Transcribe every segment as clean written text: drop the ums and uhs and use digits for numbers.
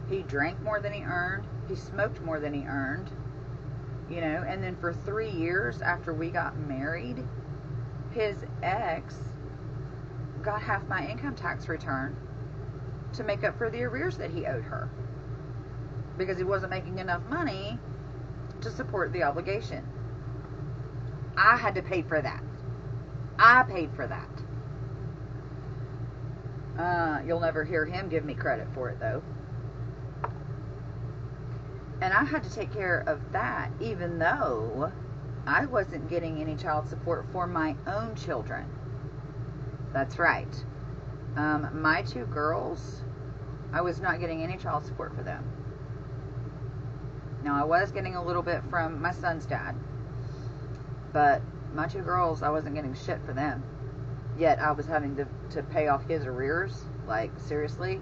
He drank more than he earned. He smoked more than he earned. You know, and then for 3 years after we got married, his ex got half my income tax return to make up for the arrears that he owed her. Because he wasn't making enough money to support the obligation. I had to pay for that. I paid for that. You'll never hear him give me credit for it, though. And I had to take care of that, even though I wasn't getting any child support for my own children. That's right. My 2 girls, I was not getting any child support for them. Now, I was getting a little bit from my son's dad. But my 2 girls, I wasn't getting shit for them. Yet, I was having to pay off his arrears. Like, seriously?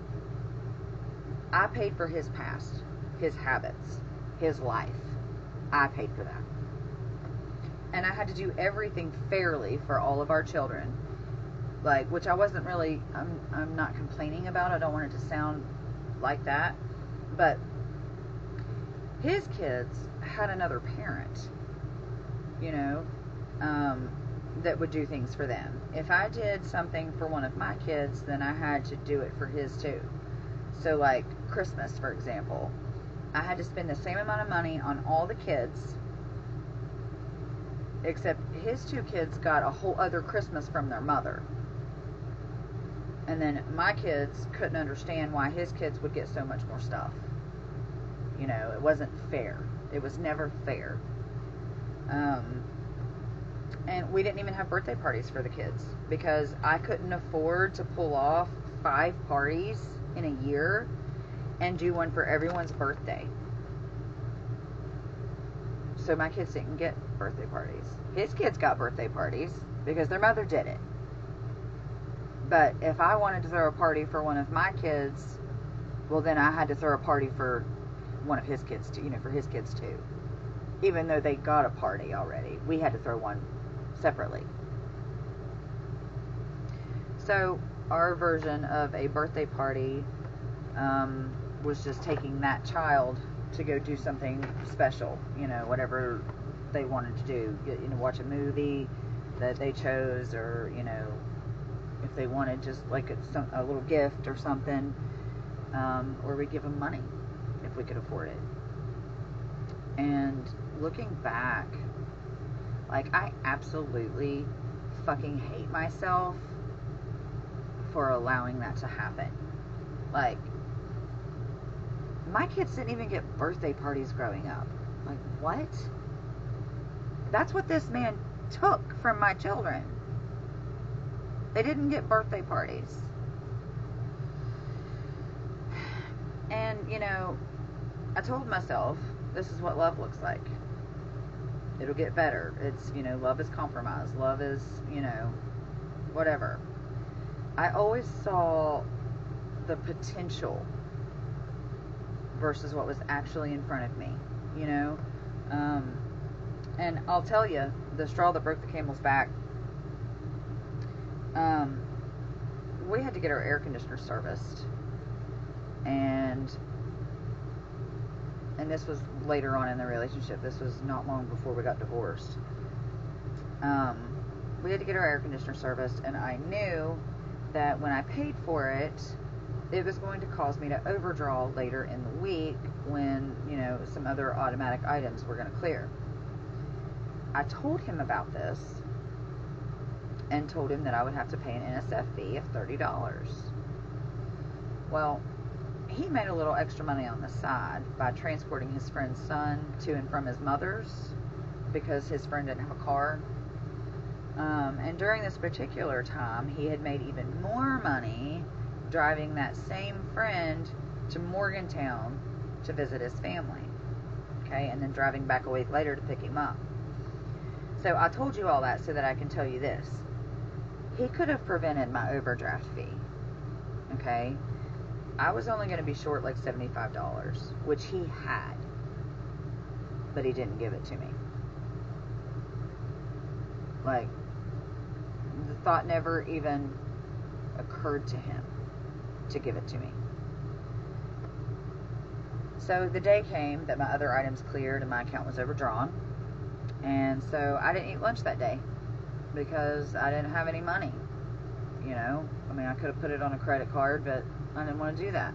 I paid for his past, his habits, his life. I paid for that. And I had to do everything fairly for all of our children. Like, which I wasn't really, I'm not complaining about. I don't want it to sound like that. But his kids had another parent, you know, that would do things for them. If I did something for one of my kids, then I had to do it for his too. So like Christmas, for example, I had to spend the same amount of money on all the kids, except his 2 kids got a whole other Christmas from their mother. And then my kids couldn't understand why his kids would get so much more stuff. You know, it wasn't fair. It was never fair. And we didn't even have birthday parties for the kids because I couldn't afford to pull off 5 parties in a year and do one for everyone's birthday. So my kids didn't get birthday parties. His kids got birthday parties because their mother did it. But if I wanted to throw a party for one of my kids, well, then I had to throw a party for one of his kids too, you know, for his kids too. Even though they got a party already, we had to throw one separately. So our version of a birthday party was just taking that child to go do something special, you know, whatever they wanted to do, you know, watch a movie that they chose, or, you know, if they wanted just like a little gift or something, or we give them money if we could afford it. And looking back, like, I absolutely fucking hate myself for allowing that to happen. Like, my kids didn't even get birthday parties growing up. Like, what? That's what this man took from my children. They didn't get birthday parties. And, you know, I told myself, this is what love looks like. It'll get better. It's, you know, love is compromise. Love is, you know, whatever. I always saw the potential versus what was actually in front of me, you know. And I'll tell you, the straw that broke the camel's back, we had to get our air conditioner serviced. And this was later on in the relationship. This was not long before we got divorced. We had to get our air conditioner serviced, and I knew that when I paid for it, it was going to cause me to overdraw later in the week when, you know, some other automatic items were going to clear. I told him about this and told him that I would have to pay an NSF fee of $30. Well, he made a little extra money on the side by transporting his friend's son to and from his mother's because his friend didn't have a car. And during this particular time, he had made even more money driving that same friend to Morgantown to visit his family. Okay, and then driving back a week later to pick him up. So I told you all that so that I can tell you this. He could have prevented my overdraft fee. Okay? I was only going to be short like $75, which he had. But he didn't give it to me. Like, the thought never even occurred to him to give it to me. So the day came that my other items cleared and my account was overdrawn. And so I didn't eat lunch that day because I didn't have any money. You know, I mean, I could have put it on a credit card, but I didn't want to do that.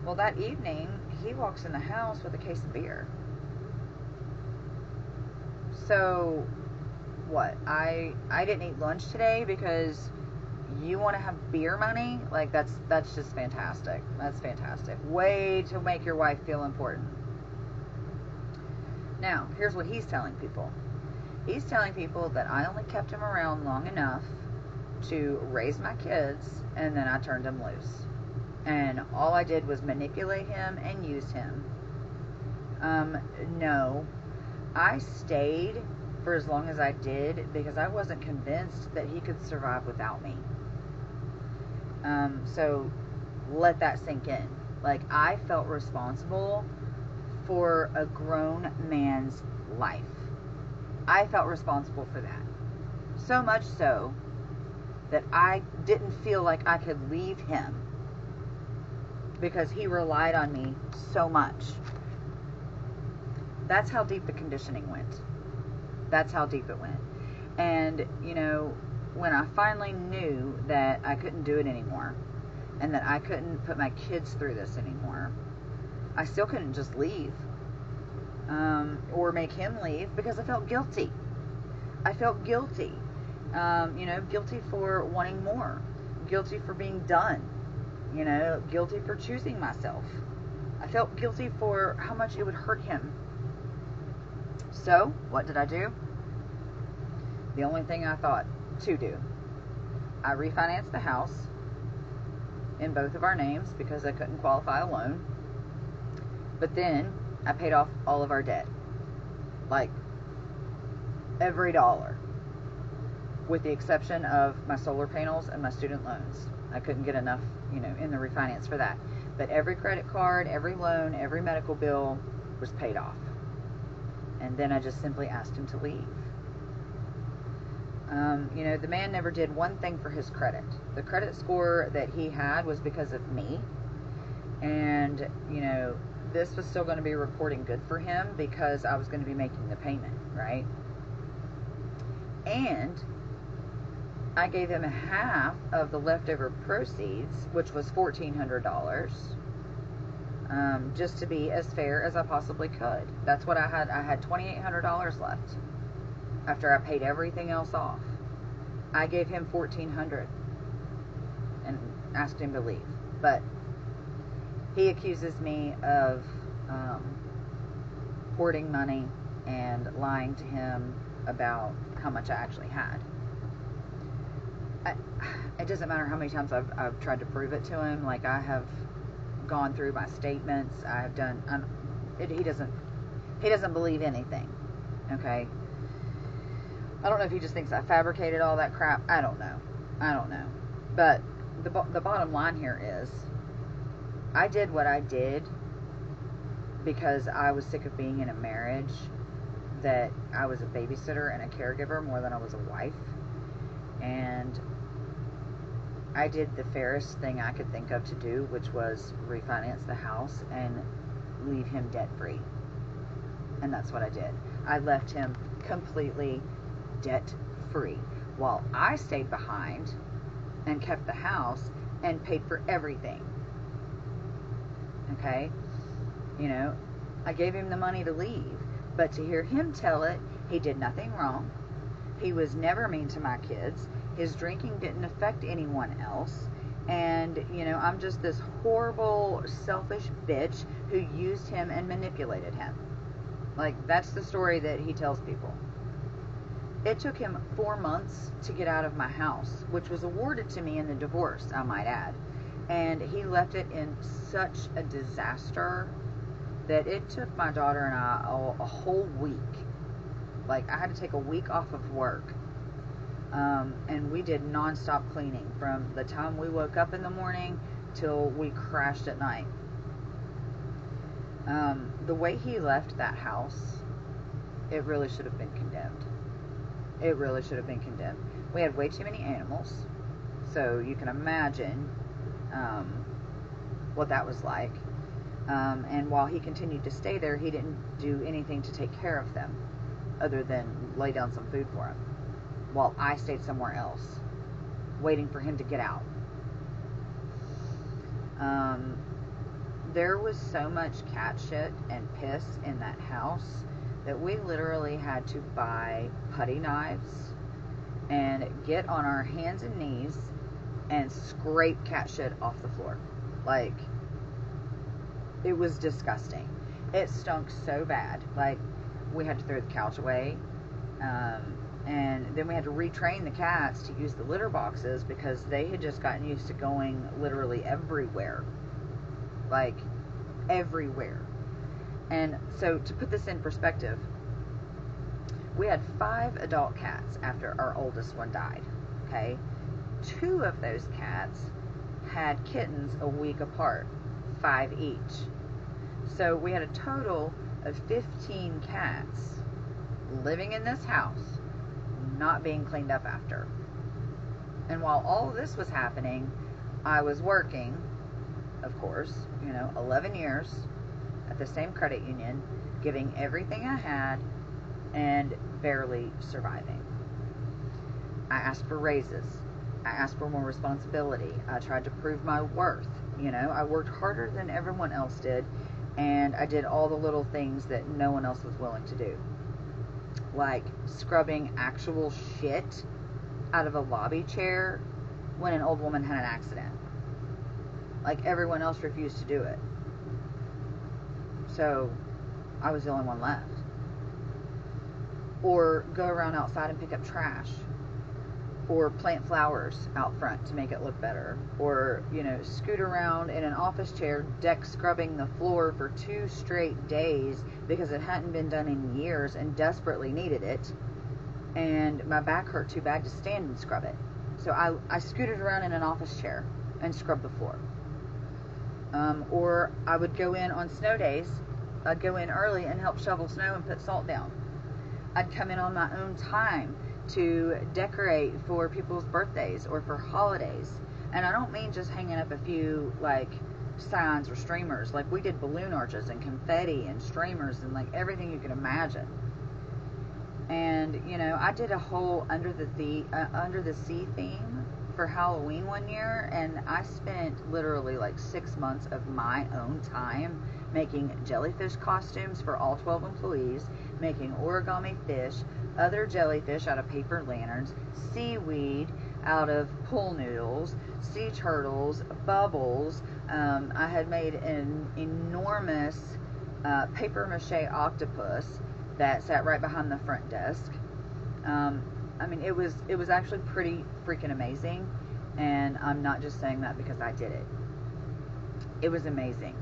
Well, that evening, he walks in the house with a case of beer. So, what? I didn't eat lunch today because you want to have beer money? Like, that's just fantastic. That's fantastic. Way to make your wife feel important. Now, here's what he's telling people. He's telling people that I only kept him around long enough to raise my kids, and then I turned him loose. And all I did was manipulate him and use him. No. I stayed for as long as I did because I wasn't convinced that he could survive without me. So let that sink in. Like, I felt responsible for a grown man's life. I felt responsible for that. So much so that I didn't feel like I could leave him because he relied on me so much. That's how deep the conditioning went. That's how deep it went. And, you know, when I finally knew that I couldn't do it anymore and that I couldn't put my kids through this anymore, I still couldn't just leave or make him leave because I felt guilty. I felt guilty. Guilty for wanting more. Guilty for being done. Guilty for choosing myself. I felt guilty for how much it would hurt him. So, what did I do? The only thing I thought to do. I refinanced the house in both of our names because I couldn't qualify a loan. But then I paid off all of our debt. Like, every dollar. With the exception of my solar panels and my student loans. I couldn't get enough, in the refinance for that. But every credit card, every loan, every medical bill was paid off. And then I just simply asked him to leave. The man never did one thing for his credit. The credit score that he had was because of me. And, this was still going to be reporting good for him because I was going to be making the payment, right? And I gave him half of the leftover proceeds, which was $1,400, just to be as fair as I possibly could. That's what I had. I had $2,800 left after I paid everything else off. I gave him $1,400 and asked him to leave. But he accuses me of hoarding money and lying to him about how much I actually had. It doesn't matter how many times I've tried to prove it to him. Like, I have gone through my statements. I have done. He doesn't believe anything. Okay. I don't know if he just thinks I fabricated all that crap. I don't know. But the bottom line here is, I did what I did because I was sick of being in a marriage that I was a babysitter and a caregiver more than I was a wife. And I did the fairest thing I could think of to do, which was refinance the house and leave him debt-free. And that's what I did. I left him completely debt-free while I stayed behind and kept the house and paid for everything. Okay? I gave him the money to leave. But to hear him tell it, he did nothing wrong. He was never mean to my kids. His drinking didn't affect anyone else. And, I'm just this horrible, selfish bitch who used him and manipulated him. Like, that's the story that he tells people. It took him 4 months to get out of my house, which was awarded to me in the divorce, I might add. And he left it in such a disaster that it took my daughter and I a whole week. Like, I had to take a week off of work. And we did non-stop cleaning from the time we woke up in the morning till we crashed at night. The way he left that house, it really should have been condemned. It really should have been condemned. We had way too many animals, so you can imagine what that was like. And while he continued to stay there, he didn't do anything to take care of them other than lay down some food for him, while I stayed somewhere else waiting for him to get out. There was so much cat shit and piss in that house that we literally had to buy putty knives and get on our hands and knees and scrape cat shit off the floor. Like, it was disgusting. It stunk so bad. Like, we had to throw the couch away. And then we had to retrain the cats to use the litter boxes because they had just gotten used to going literally everywhere. Like, everywhere. And so, to put this in perspective, we had 5 adult cats after our oldest one died. Okay? 2 of those cats had kittens a week apart, 5 each. So we had a total of 15 cats living in this house, not being cleaned up after. And while all of this was happening, I was working, of course, 11 years at the same credit union, giving everything I had and barely surviving. I asked for raises. I asked for more responsibility. I tried to prove my worth. I worked harder than everyone else did, and I did all the little things that no one else was willing to do. Like scrubbing actual shit out of a lobby chair when an old woman had an accident. Like, everyone else refused to do it. So, I was the only one left. Or go around outside and pick up trash. Or plant flowers out front to make it look better. Or, scoot around in an office chair, deck scrubbing the floor for 2 straight days because it hadn't been done in years and desperately needed it. And my back hurt too bad to stand and scrub it. So I scooted around in an office chair and scrubbed the floor. Or I would go in on snow days. I'd go in early and help shovel snow and put salt down. I'd come in on my own time to decorate for people's birthdays or for holidays. And I don't mean just hanging up a few, signs or streamers. Like, we did balloon arches and confetti and streamers and, everything you could imagine. And, I did a whole Under the Sea theme for Halloween one year, and I spent literally 6 months of my own time making jellyfish costumes for all 12 employees, making origami fish, other jellyfish out of paper lanterns, seaweed out of pool noodles, sea turtles, bubbles. I had made an enormous paper mache octopus that sat right behind the front desk. It was actually pretty freaking amazing, and I'm not just saying that because I did it. It was amazing.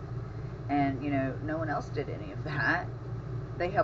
And, no one else did any of that. They helped